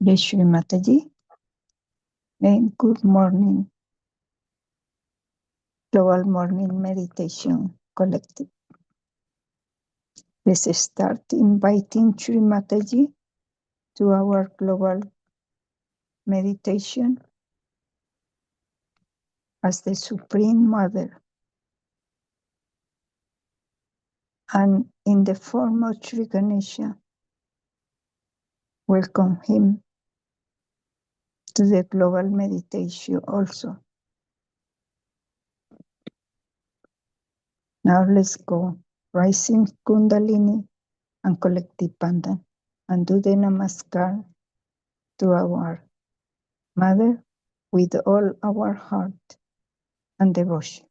Jai Shri Mataji, and good morning, Global Morning Meditation Collective. Let's start inviting Shri Mataji to our global meditation as the Supreme Mother, and in the form of Shri Ganesha, welcome him to the global meditation also. Now let's go, rising Kundalini and collective Pandan, and do the Namaskar to our Mother with all our heart and devotion.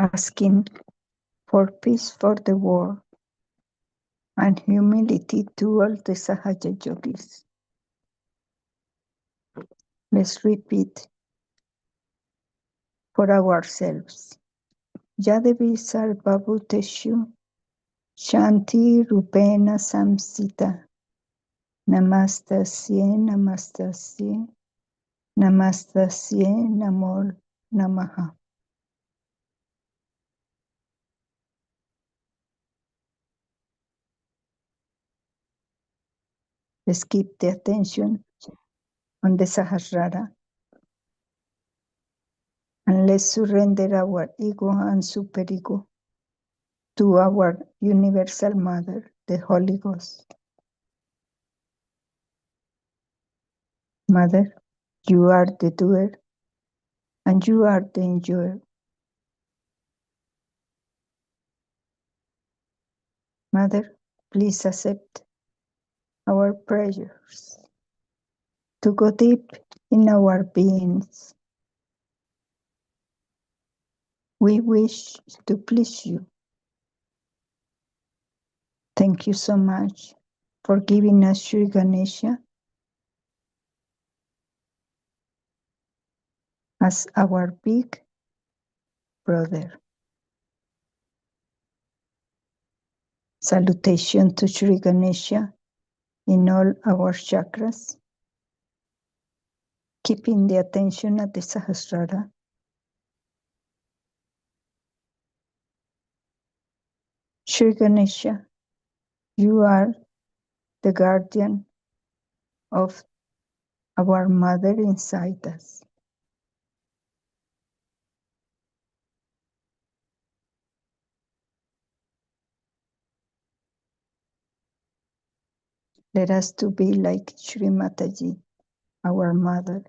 asking for peace for the world and humility to all the Sahaja yogis. Let's repeat for ourselves. Yadevi Sarvabhuteshu Shanti Rupena Samsita Namastasye Namastasye Namastasye Namo Namaha. Let's keep the attention on the Sahasrara and let's surrender our ego and superego to our Universal Mother, the Holy Ghost. Mother, you are the doer and you are the enjoyer. Mother, please accept our prayers to go deep in our beings. We wish to please you. Thank you so much for giving us Sri Ganesha as our big brother. Salutation to Sri Ganesha in all our chakras, keeping the attention at the Sahasrara. Sri Ganesha, you are the guardian of our mother inside us. Let us to be like Sri Mataji, our mother.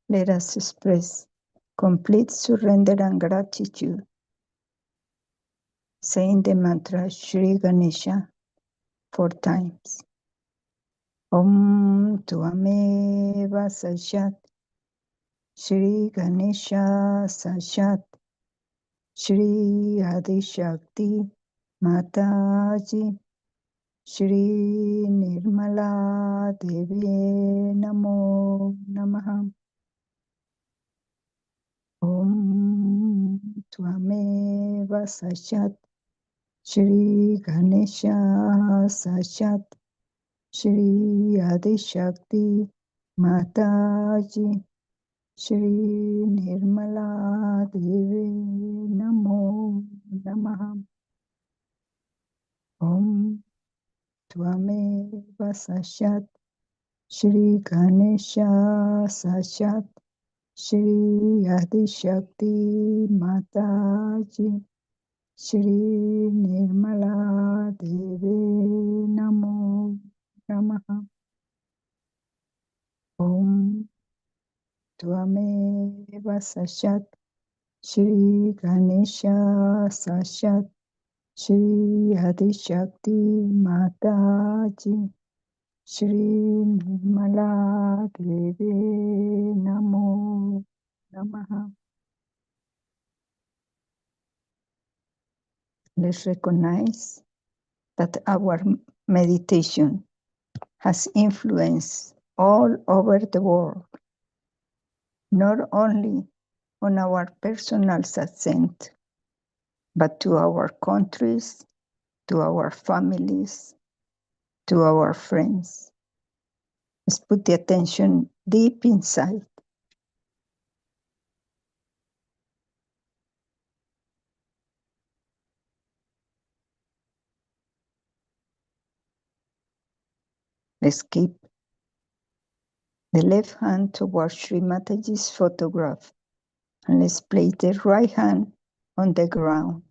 Let us express complete surrender and gratitude, saying the mantra Sri Ganesha 4 times. Om Tvameva Sashat Shri Ganesha Sashat Shri Adi Shakti Mataji Shri Nirmala Devi Namo Namaha. Om Tvameva Sashat Shri Ganesha Sashat Shri Adi Shakti Mataji Shri Nirmala Devi Namo Namaha. Om Tvameva Sashat Shri Ganesha Sashat Shri Adi Shakti Mataji Shri Nirmala Devi Namo Namaha. Om Tvameva Sashat Shri Ganesha Sashat Shri Adi Shakti Mataji Shri Nirmala Devi Namo Namaha. Let's recognize that our meditation has influence all over the world, not only on our personal ascent, but to our countries, to our families, to our friends. Let's put the attention deep inside. Let's keep the left hand towards Sri Mataji's photograph, and let's place the right hand on the ground.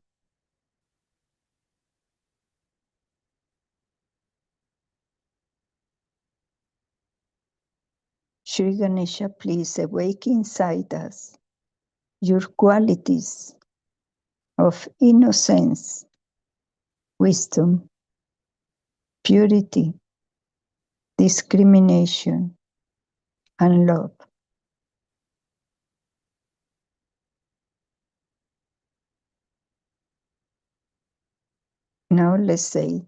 Sri Ganesha, please awake inside us your qualities of innocence, wisdom, purity, discrimination, and love. Now let's say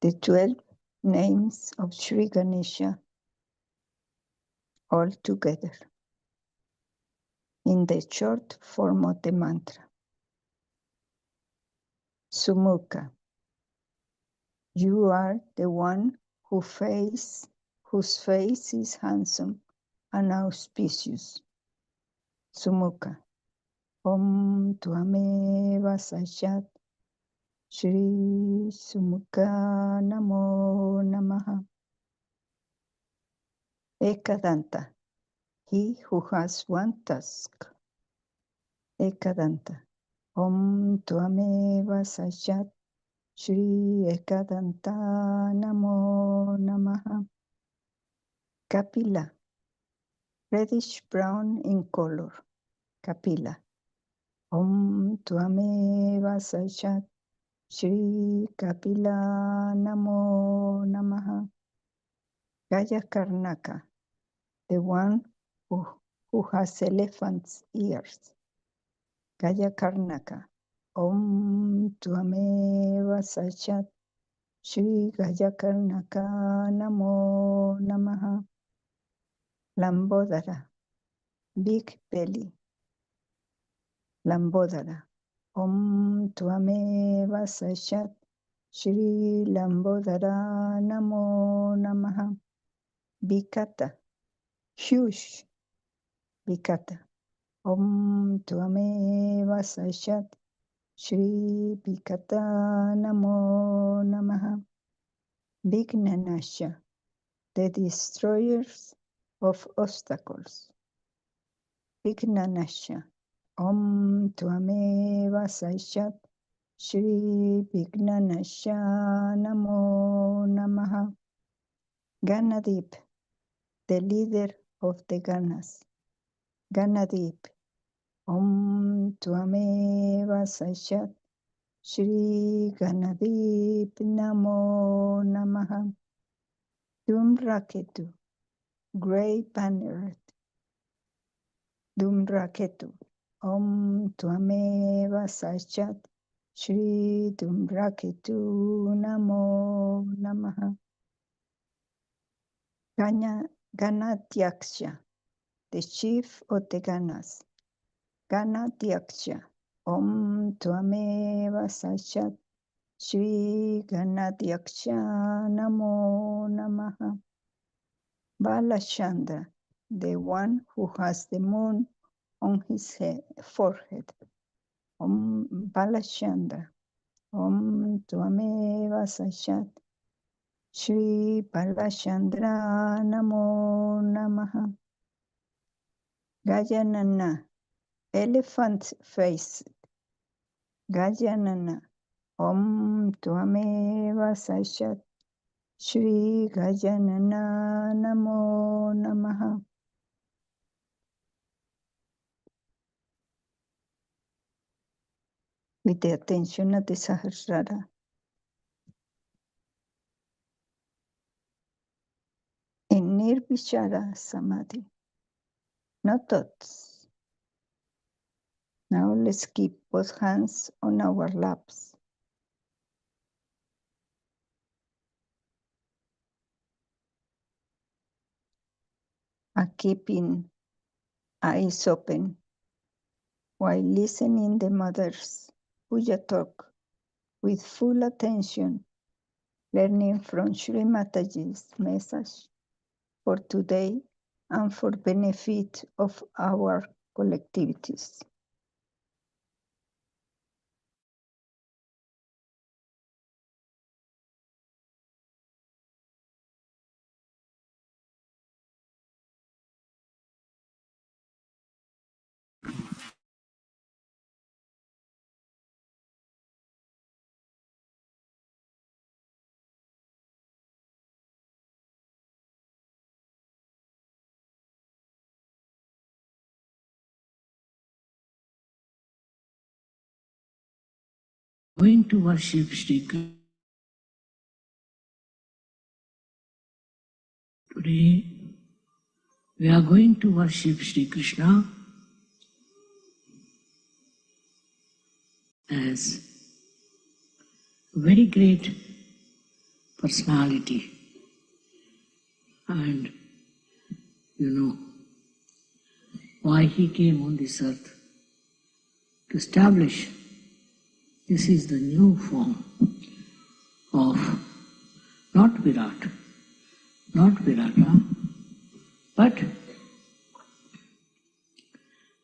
the 12 names of Sri Ganesha all together in the short form of the mantra. Sumukha, you are the one whose face is handsome and auspicious. Sumukha, Om Tvameva Sachat Shri Sumukha Namo Namaha. Ekadanta, he who has one task. Ekadanta, Om Tvameva Sachat Shri Ekadanta Namo Namaha. Kapila, reddish brown in color. Kapila, Om Tvameva Sachat Shri Kapila Namo Namaha. Gaya Karnaka, the one who has elephant's ears. Gaya Karnaka, Om Tvameva Sachat Shri Gaya Karnaka Namo Namaha. Lambodara, big belly. Lambodara, Om Tvameva Sachat Shri Lambodara Namo Namaha. Vikata, huge. Vikata, Om Tvameva Sachat Shri Vikata Namo Namaha. Vignanasha, the destroyers of obstacles. Vignanasha, Om Tvameva Sachat Shri Vignanasha Namo Namaha. Ganadip, the leader of the Ganas. Ganadip, Om Tvameva Sachat Shri Ganadip Namo Namaha. Dhumraketu, Grey Banneret. Dhumraketu, Om Tvameva Sachat Shri Dhumraketu Namo Namaha. Ganatyaksha, the chief of the Ganas. Ganatyaksha, Om Tvameva Sachat Shri Ganatyaksha Namo Namaha. Balachandra, the one who has the moon on his forehead. Om Balachandra, Om Tvameva Sachat Shri Balachandra Namo Namaha. Gajanana, elephant face. Gajanana, Om Tvameva Sachat Shri Gajanana Namo Namaha. With the attention of the Sahasrara. In Nirvichara Samadhi. No thoughts. Now let's keep both hands on our laps. And keeping eyes open while listening the mother's puja talk with full attention, learning from Shri Mataji's message for today and for benefit of our collectivities. Going to worship Sri Today we are going to worship Sri Krishna as a very great personality, and you know why he came on this earth, to establish this is the new form of not Virat, not Virata, but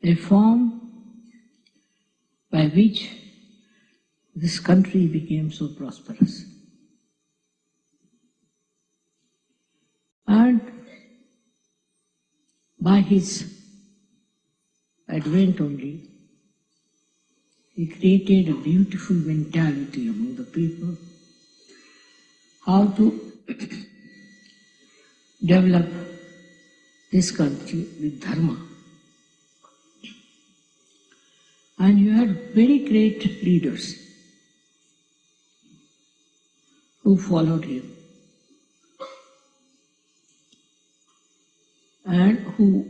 a form by which this country became so prosperous. And by his advent only, he created a beautiful mentality among the people, how to develop this country with dharma. And you had very great leaders who followed him and who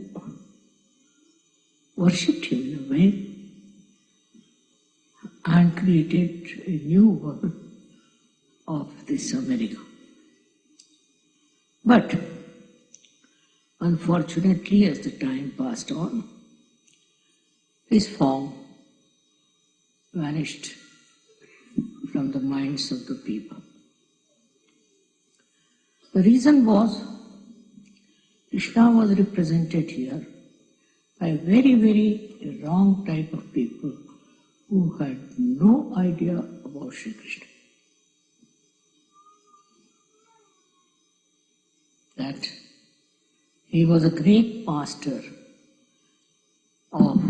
worshipped him in a way and created a new world of this America. But unfortunately, as the time passed on, his form vanished from the minds of the people. The reason was Krishna was represented here by a very, very wrong type of people who had no idea about Sri Krishna. That he was a great master of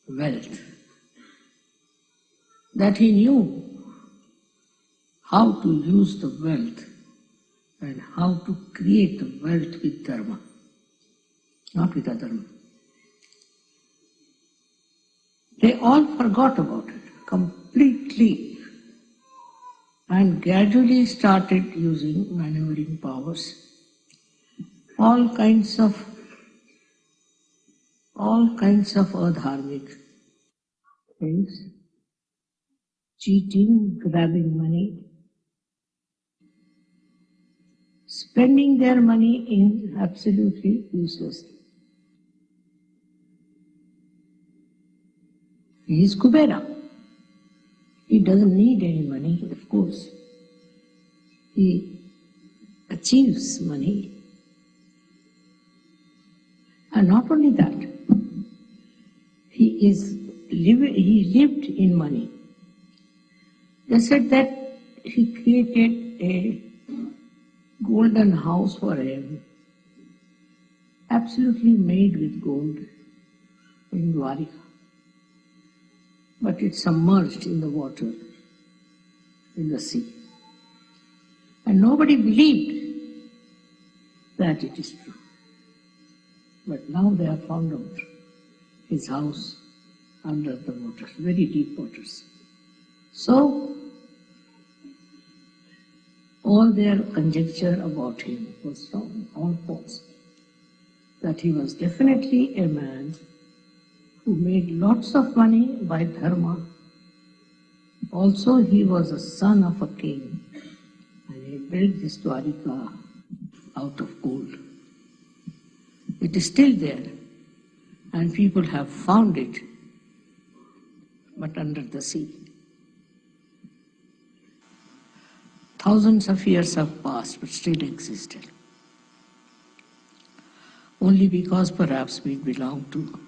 wealth, that he knew how to use the wealth and how to create the wealth with dharma, not with adharma. They all forgot about it completely and gradually started using maneuvering powers, all kinds of adharmic things, cheating, grabbing money, spending their money in absolutely useless things. He is Kubera. He doesn't need any money, of course. He achieves money. And not only that, he lived in money. They said that he created a golden house for him, absolutely made with gold, in Dwarika. But it submerged in the water, in the sea. And nobody believed that it is true. But now they have found out his house under the waters, very deep waters. So, all their conjecture about him was wrong, all false. That he was definitely a man who made lots of money by dharma. Also, he was a son of a king, and he built this Dwarika out of gold. It is still there, and people have found it, but under the sea. Thousands of years have passed, but still existed. Only because perhaps we belong to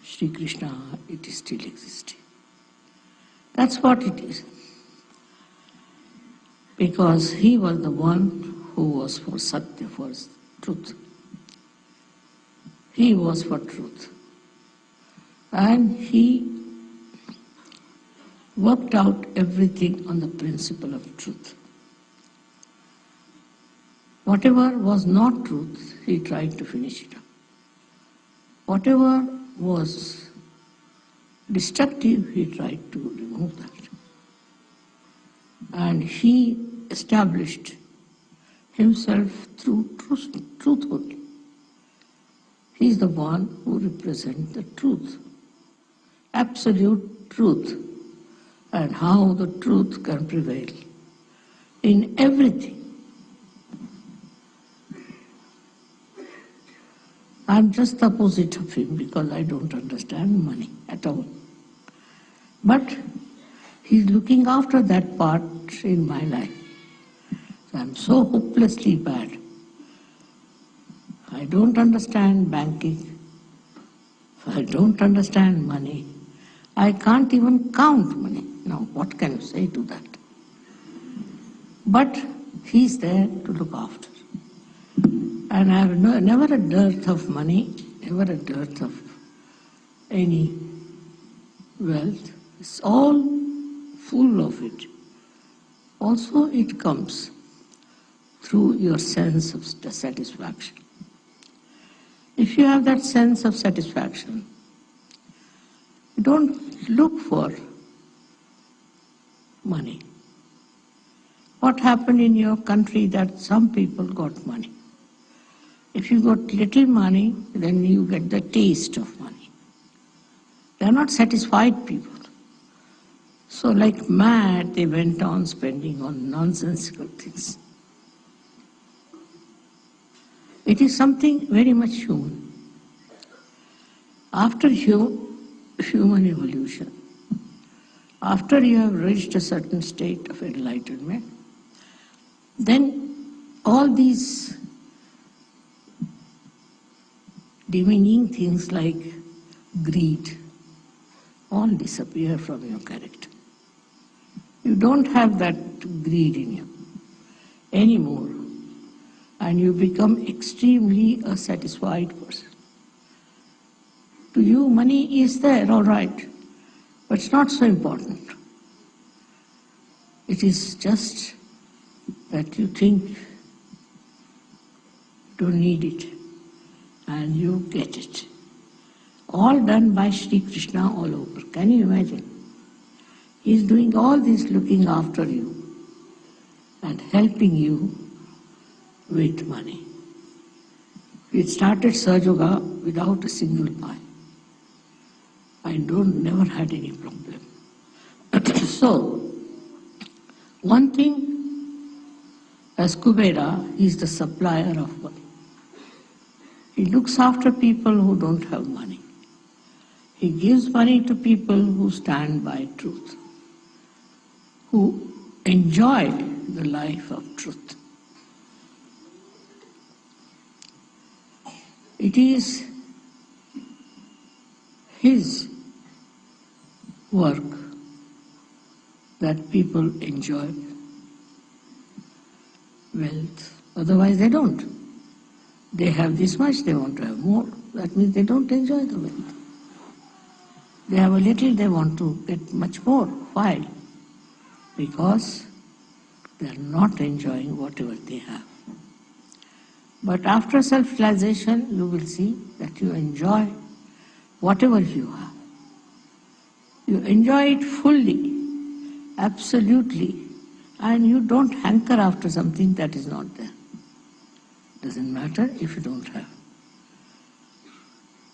Sri Krishna, it is still existing. That's what it is. Because he was the one who was for Satya, for truth. He was for truth. And he worked out everything on the principle of truth. Whatever was not truth, he tried to finish it up. Whatever was destructive, he tried to remove that. And he established himself through truth only. He is the one who represents the truth, absolute truth, and how the truth can prevail in everything. I'm just the opposite of him because I don't understand money at all. But he's looking after that part in my life. So I'm so hopelessly bad. I don't understand banking. I don't understand money. I can't even count money. Now, what can you say to that? But he's there to look after. And I have never a dearth of money, never a dearth of any wealth. It's all full of it. Also, it comes through your sense of satisfaction. If you have that sense of satisfaction, you don't look for money. What happened in your country that some people got money? If you got little money, then you get the taste of money. They are not satisfied people. So like mad, they went on spending on nonsensical things. It is something very much human. After human evolution, after you have reached a certain state of enlightenment, then all these demeaning things like greed all disappear from your character. You don't have that greed in you anymore, and you become extremely a satisfied person. To you, money is there, all right, but it's not so important. It is just that you think you don't need it, and you get it. All done by Sri Krishna all over. Can you imagine? He is doing all this, looking after you and helping you with money. We started Sahaja Yoga without a single pie. I never had any problem. So, one thing, as Kubera, he is the supplier of money. He looks after people who don't have money. He gives money to people who stand by truth, who enjoy the life of truth. It is his work that people enjoy wealth. Otherwise they don't. They have this much, they want to have more. That means they don't enjoy the wealth. They have a little, they want to get much more. Why? Because they are not enjoying whatever they have. But after self-realization, you will see that you enjoy whatever you have. You enjoy it fully, absolutely, and you don't hanker after something that is not there. Doesn't matter if you don't have.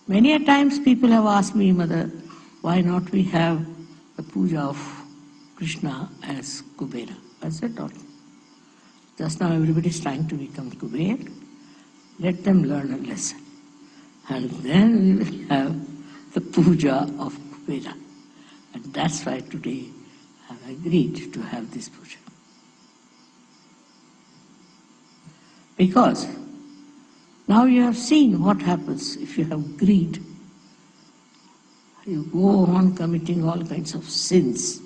Many a times people have asked me, Mother, why not we have the puja of Krishna as Kubera? I said, not. Just now everybody is trying to become Kuber. Let them learn a lesson. And then we will have the puja of Kubera. And that's why today I have agreed to have this puja. Because now you have seen what happens if you have greed. You go on committing all kinds of sins,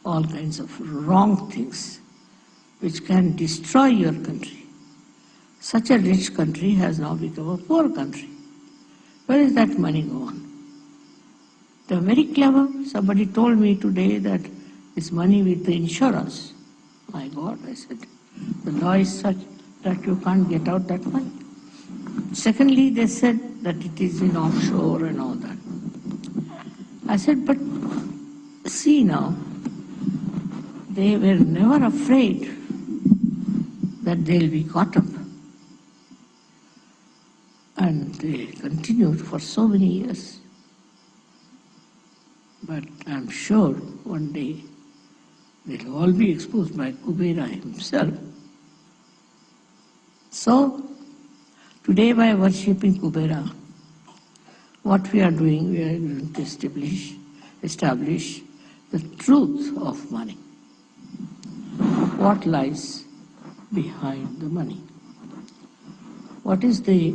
all kinds of wrong things, which can destroy your country. Such a rich country has now become a poor country. Where is that money gone? They are very clever. Somebody told me today that it's money with the insurance. My God, I said, the law is such that you can't get out that money. Secondly, they said that it is in offshore and all that. I said, but see now, they were never afraid that they'll be caught up. And they continued for so many years. But I'm sure one day they'll all be exposed by Kubera himself. So, today by worshipping Kubera, what we are doing, we are going to establish the truth of money. What lies behind the money? What is the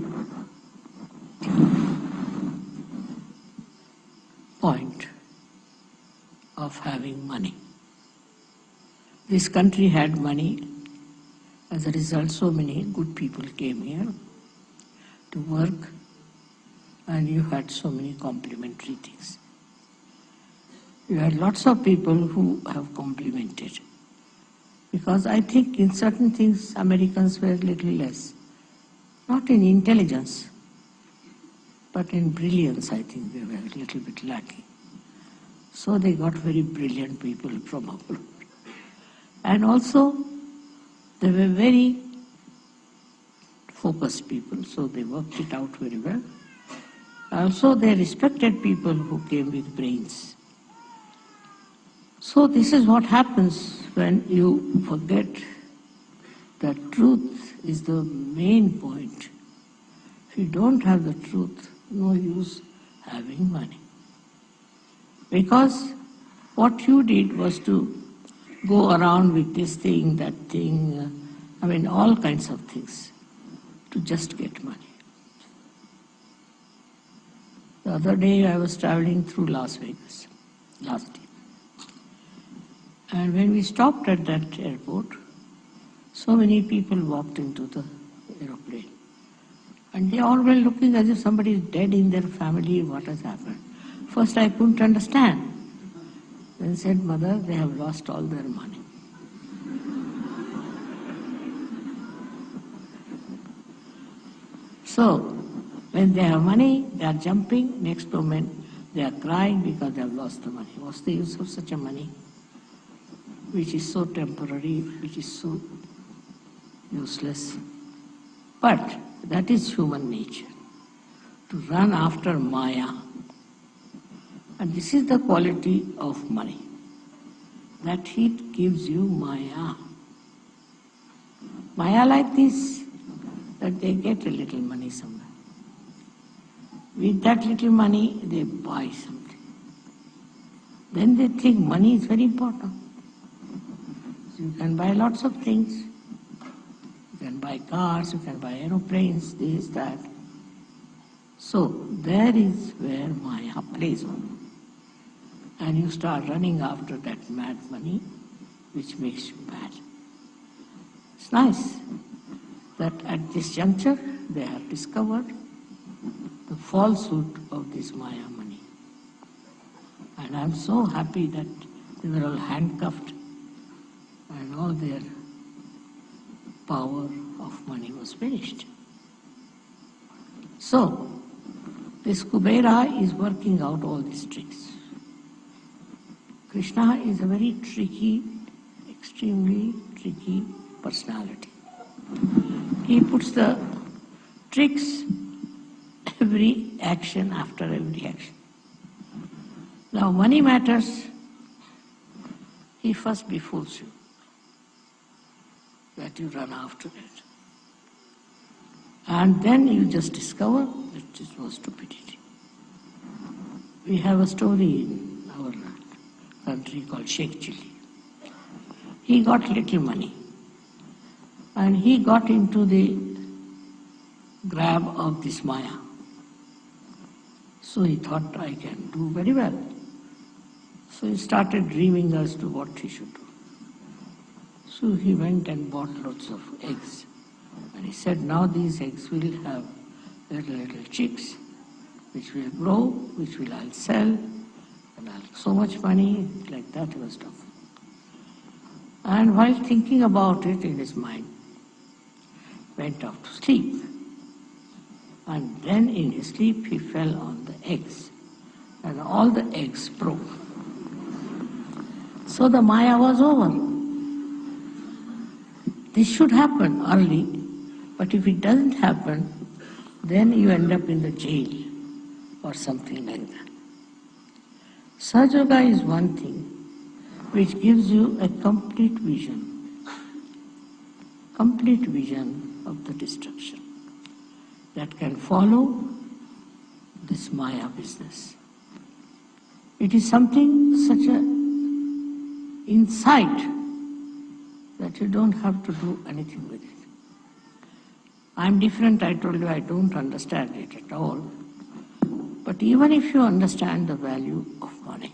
point of having money? This country had money. As a result, so many good people came here to work, and you had so many complimentary things. You had lots of people who have complimented. Because I think in certain things Americans were a little less. Not in intelligence, but in brilliance I think they were a little bit lacking. So they got very brilliant people from abroad. And also they were very focused people, so they worked it out very well. Also they respected people who came with brains. So this is what happens when you forget that truth is the main point. If you don't have the truth, no use having money. Because what you did was to go around with this thing, that thing, all kinds of things, to just get money. The other day I was traveling through Las Vegas, last year. And when we stopped at that airport, so many people walked into the aeroplane. And they all were looking as if somebody is dead in their family, what has happened. First I couldn't understand. Then said, Mother, they have lost all their money. So, when they have money, they are jumping. Next moment, they are crying because they have lost the money. What's the use of such a money, which is so temporary, which is so useless? But that is human nature, to run after Maya. And this is the quality of money, that it gives you Maya. Maya like this, that they get a little money somewhere. With that little money, they buy something. Then they think money is very important. So you can buy lots of things. You can buy cars, you can buy aeroplanes, this, that. So there is where Maya plays on. And you start running after that mad money, which makes you mad. It's nice that at this juncture they have discovered the falsehood of this Maya money. And I'm so happy that they were all handcuffed and all their power of money was finished. So, this Kubera is working out all these tricks. Krishna is a very tricky, extremely tricky personality. He puts the tricks every action after every action. Now money matters, he first befools you, that you run after it. And then you just discover that it was stupidity. We have a story in our country called Sheikh Chili. He got little money and he got into the grab of this Maya. So he thought, I can do very well. So he started dreaming as to what he should do. So he went and bought lots of eggs. And he said, now these eggs will have little chicks, which will grow, which I'll sell, and I'll have so much money, like that he was talking. And while thinking about it in his mind, went off to sleep. And then in his sleep he fell on the eggs, and all the eggs broke. So the Maya was over. This should happen early, but if it doesn't happen, then you end up in the jail or something like that. Sahaja is one thing which gives you a complete vision of the destruction that can follow this Maya business. It is something such an insight that you don't have to do anything with it. I'm different, I told you, I don't understand it at all. But even if you understand the value of money,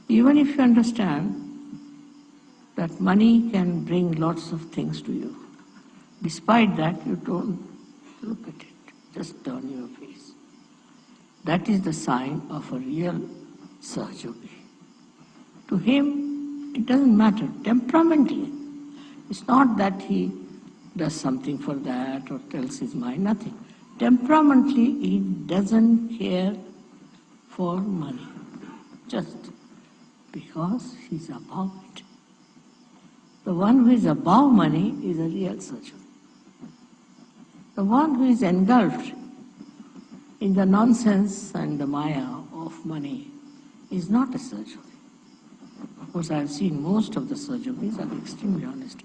even if you understand that money can bring lots of things to you, despite that you don't look at it, just turn your face. That is the sign of a real Sahaja. To him, it doesn't matter, temperamentally. It's not that he does something for that or tells his mind, nothing. Temperamentally, he doesn't care for money, just because he's above it. The one who is above money is a real Sahaja. The one who is engulfed in the nonsense and the Maya of money is not a Sahaja. Of course, I have seen most of the Sahajogis, I'm extremely honest,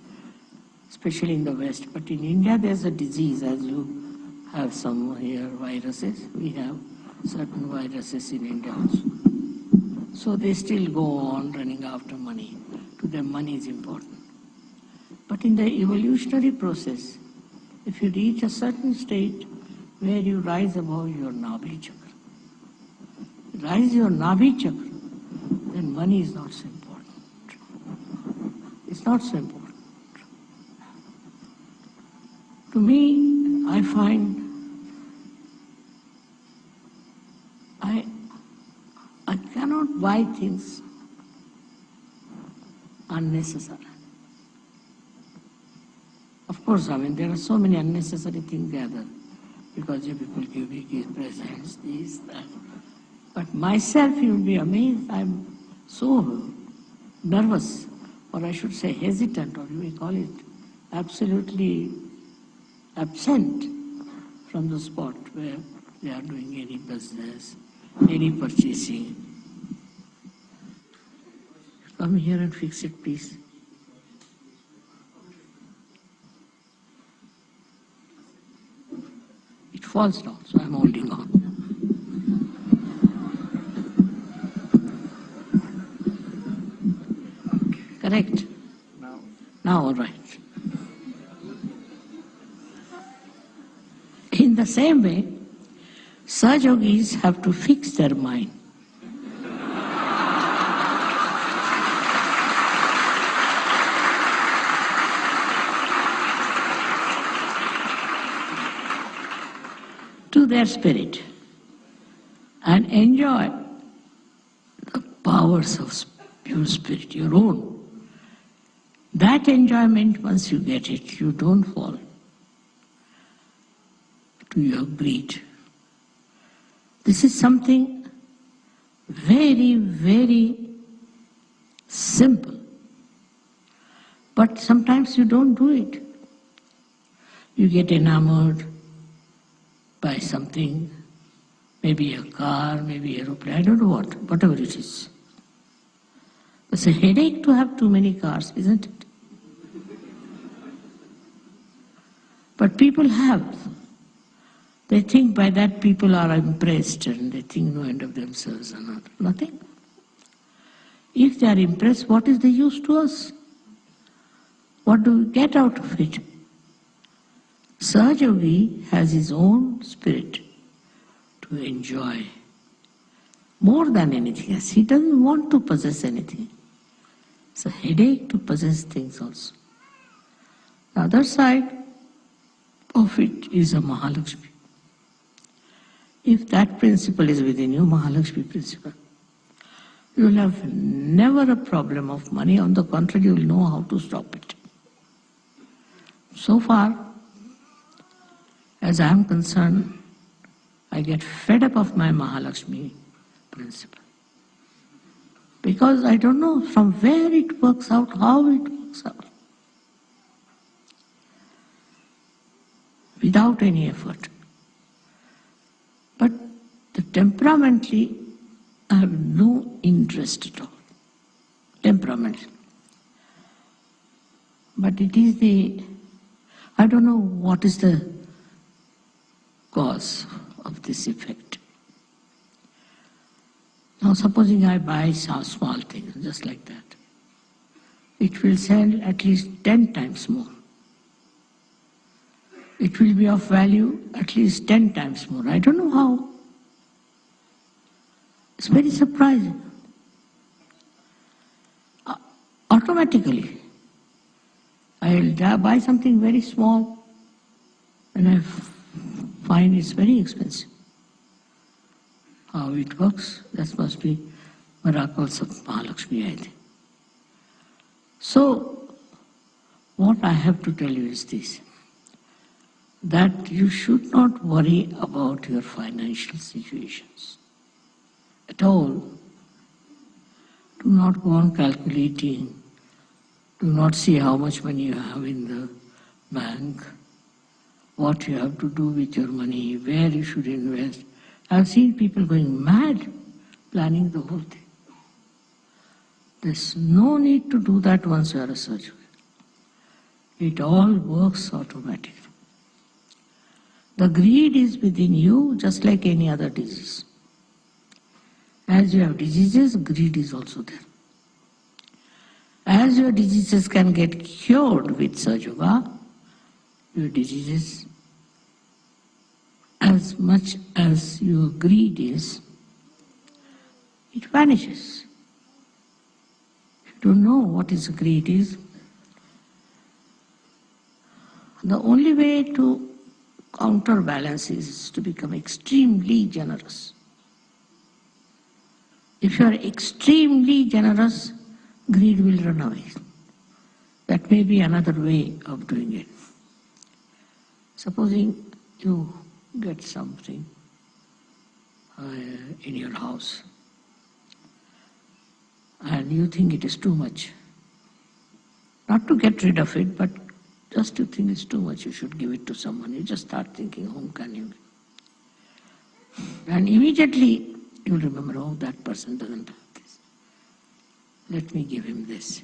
especially in the West. But in India, there's a disease, as you have some here viruses. We have certain viruses in India also. So they still go on running after money. To them, money is important. But in the evolutionary process, if you reach a certain state where you rise above your Nabhi chakra, rise your Nabhi chakra, then money is not so important. It's not so important. To me, I find I cannot buy things unnecessary. Of course, there are so many unnecessary things gathered because you people give me these presents, this, that. But myself, you will be amazed, I'm so nervous, or I should say hesitant, or you may call it absolutely absent from the spot where they are doing any business, any purchasing. Come here and fix it, please. It falls down, so I'm holding on. Correct? Now all right. In the same way, Sahajogis have to fix their mind. To their spirit and enjoy the powers of pure spirit, your own. That enjoyment, once you get it, you don't fall to your greed. This is something very, very simple. But sometimes you don't do it. You get enamored by something, maybe a car, maybe an aeroplane, I don't know what, whatever it is. It's a headache to have too many cars, isn't it? But people have. They think by that people are impressed and they think no end of themselves and nothing. If they are impressed, what is the use to us? What do we get out of it? Sahaja has his own spirit to enjoy more than anything else. He doesn't want to possess anything. It's a headache to possess things also. The other side of it is a Mahalakshmi. If that principle is within you, Mahalakshmi principle, you will have never a problem of money. On the contrary, you will know how to stop it. So far, as I am concerned, I get fed up of my Mahalakshmi principle. Because I don't know from where it works out, how it works out. without any effort. But the temperamentally, I have no interest at all. Temperamentally. But it is I don't know what is the cause of this effect. Now supposing I buy some small thing, just like that. It will sell at least 10 times more. It will be of value at least 10 times more. I don't know how. It's very surprising. Automatically, I will buy something very small and I find it's very expensive. How it works, that must be miracles of Mahalakshmi, I think. So, what I have to tell you is this, that you should not worry about your financial situations at all. Do not go on calculating. Do not see how much money you have in the bank, what you have to do with your money, where you should invest. I've seen people going mad planning the whole thing. There's no need to do that once you are a surgeon. It all works automatically. The greed is within you just like any other disease. As you have diseases, greed is also there. As your diseases can get cured with Sahaja, your diseases, as much as your greed is, it vanishes. If you don't know what is greed is, the only way to counterbalance is to become extremely generous. If you are extremely generous, greed will run away. That may be another way of doing it. Supposing you get something in your house and you think it is too much. Not to get rid of it, but just to think it's too much, you should give it to someone. You just start thinking, whom can you give? And immediately you remember, oh, that person doesn't have this. Let me give him this.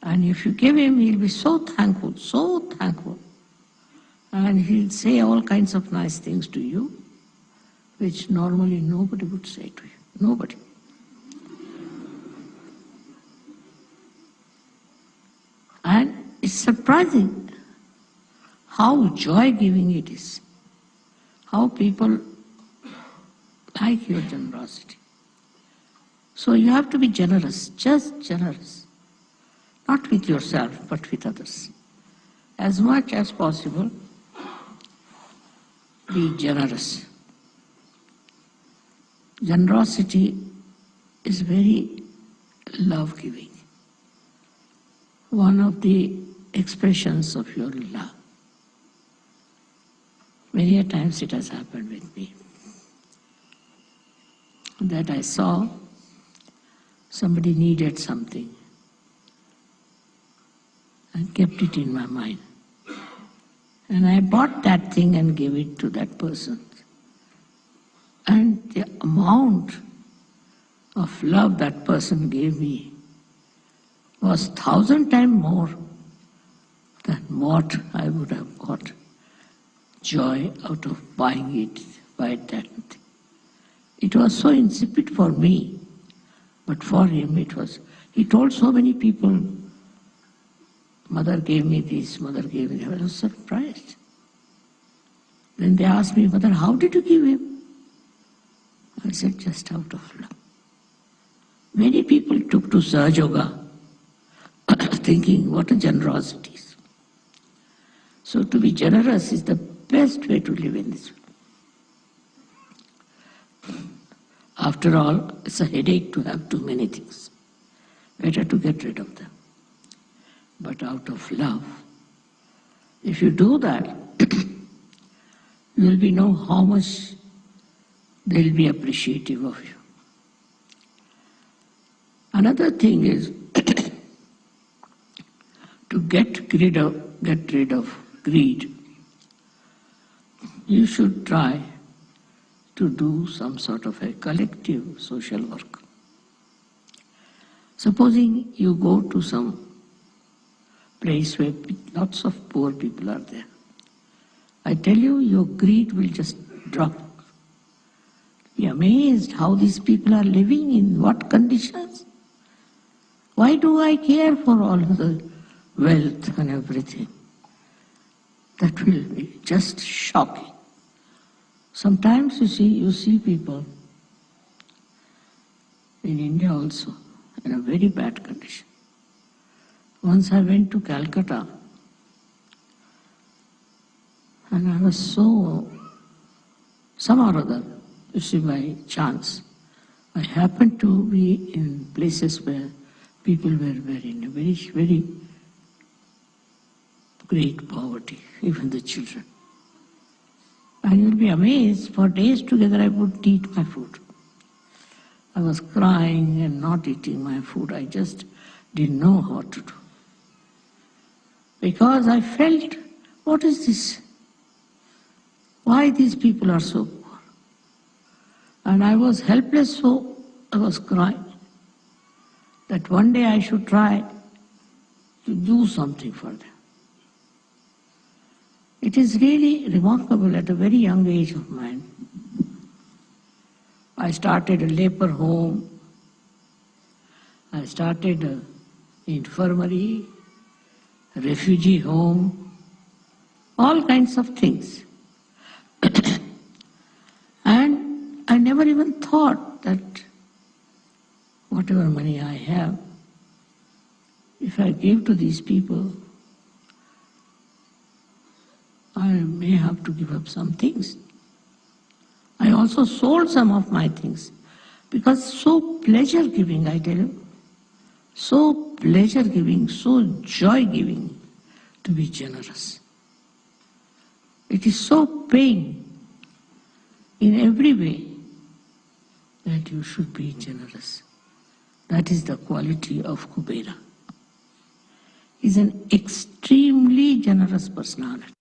And if you give him, he'll be so thankful, so thankful. And he'll say all kinds of nice things to you, which normally nobody would say to you. Nobody. And it's surprising how joy-giving it is. How people like your generosity. So you have to be generous, just generous. Not with yourself, but with others. As much as possible, be generous. Generosity is very love-giving. One of the expressions of your love. Many a times it has happened with me. That I saw somebody needed something and kept it in my mind. And I bought that thing and gave it to that person. And the amount of love that person gave me was 1,000 times more than what I would have got joy out of buying it, buy that thing. It was so insipid for me, but for him it was. He told so many people, mother gave me this, mother gave me that. I was surprised. Then they asked me, mother, how did you give him? I said, just out of love. Many people took to Sahaja thinking, what a generosity is. So to be generous is the best way to live in this world. After all, it's a headache to have too many things. Better to get rid of them. But out of love, if you do that, you will know how much they'll be appreciative of you. Another thing is to get rid of greed. you should try to do some sort of a collective social work. Supposing you go to some place where lots of poor people are there. I tell you, your greed will just drop. Be amazed how these people are living, in what conditions. Why do I care for all the wealth and everything? That will be just shocking. Sometimes you see people in India also in a very bad condition. Once I went to Calcutta and I was so, some or other, you see, by chance, I happened to be in places where people were in a very, very great poverty, even the children. And you'll be amazed, for days together I wouldn't eat my food. I was crying and not eating my food. I just didn't know what to do. Because I felt, what is this? Why these people are so poor? And I was helpless, so I was crying. That one day I should try to do something for them. It is really remarkable at a very young age of mine. I started a leper home. I started an infirmary, a refugee home, all kinds of things. And I never even thought that whatever money I have, if I give to these people, I may have to give up some things. I also sold some of my things because so pleasure-giving, I tell you, so pleasure-giving, so joy-giving to be generous. It is so paying in every way that you should be generous. That is the quality of Kubera. He is an extremely generous personality.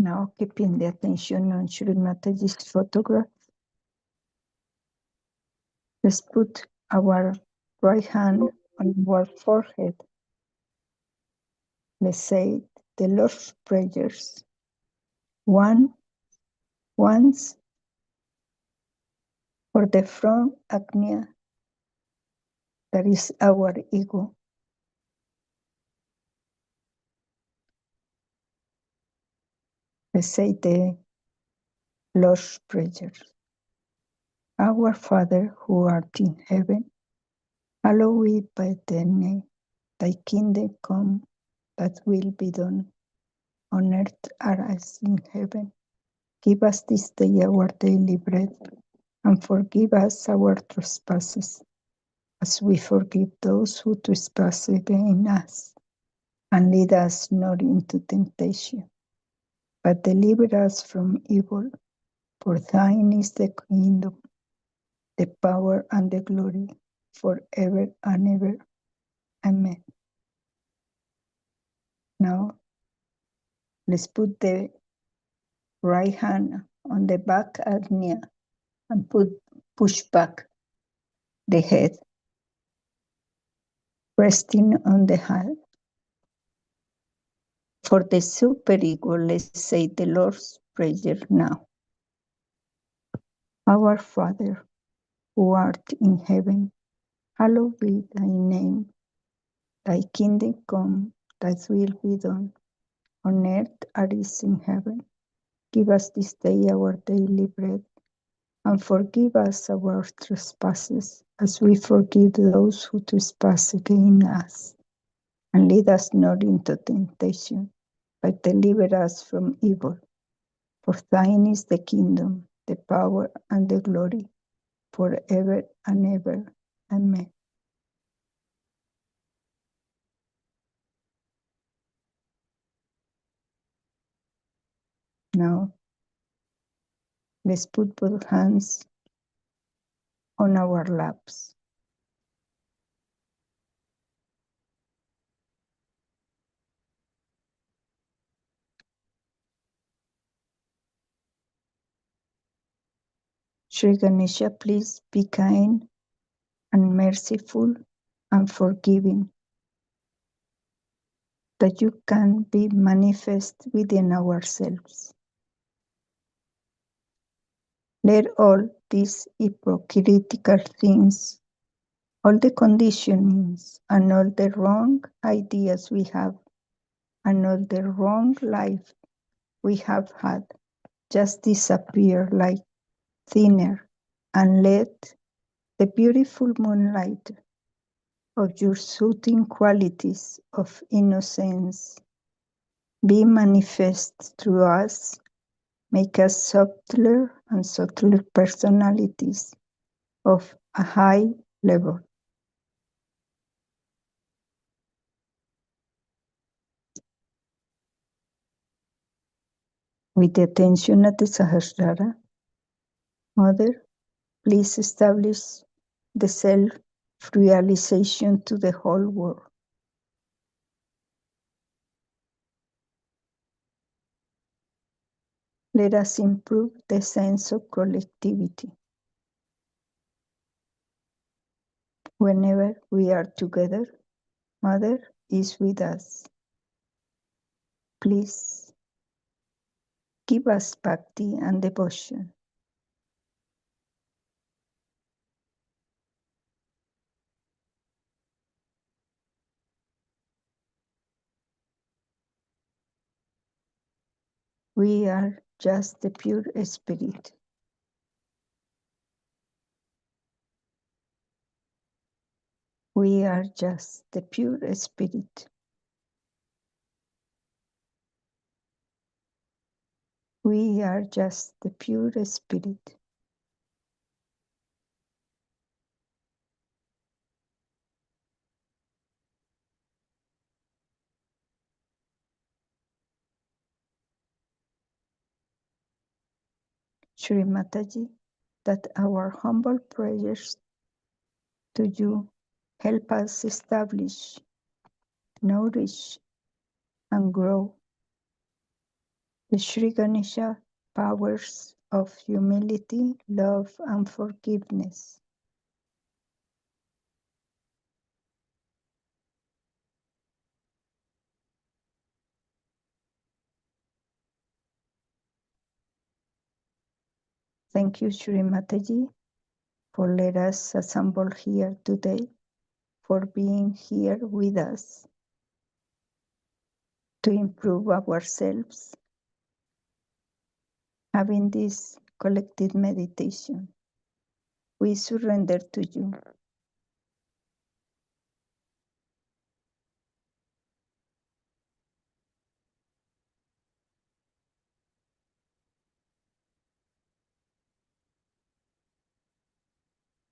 Now, keeping the attention on Shri Mataji's photograph, let's put our right hand on our forehead. Let's say the Lord's prayers. Once for the front acne, that is our ego. Let's say the Lord's Prayer. Our Father who art in heaven, hallowed be thy name. Thy kingdom come, that will be done on earth as in heaven. Give us this day our daily bread, and forgive us our trespasses, as we forgive those who trespass against us. And lead us not into temptation, but deliver us from evil. For thine is the kingdom, the power, and the glory, forever and ever. Amen. Now, let's put the right hand on the back hernia and push back the head, resting on the hand. For the superego, let's say the Lord's Prayer now. Our Father, who art in heaven, hallowed be thy name. Thy kingdom come, thy will be done, on earth as it is in heaven. Give us this day our daily bread, and forgive us our trespasses, as we forgive those who trespass against us. And lead us not into temptation, but deliver us from evil. For thine is the kingdom, the power, and the glory, forever and ever. Amen. Now, let's put both hands on our laps. Sri Ganesha, please be kind and merciful and forgiving, that you can be manifest within ourselves. Let all these hypocritical things, all the conditionings, and all the wrong ideas we have, and all the wrong life we have had, just disappear like thinner, and let the beautiful moonlight of your soothing qualities of innocence be manifest through us, make us subtler and subtler personalities of a high level. With the attention at the Sahasrara, Mother, please establish the self-realization to the whole world. Let us improve the sense of collectivity. Whenever we are together, Mother is with us. Please give us bhakti and devotion. We are just the pure spirit. We are just the pure spirit. We are just the pure spirit. Shri Mataji, that our humble prayers to you help us establish, nourish, and grow Shri Ganesha, powers of humility, love, and forgiveness. Thank you, Shri Mataji, for let us assemble here today, for being here with us to improve ourselves, having this collective meditation. We surrender to you.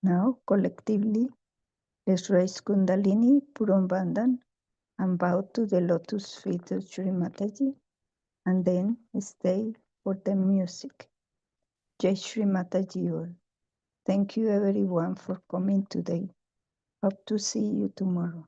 Now, collectively, let's raise Kundalini, Puram Bandhan, and bow to the lotus feet of Shri Mataji, and then stay for the music. Jai Shri Mataji all. Thank you everyone for coming today. Hope to see you tomorrow.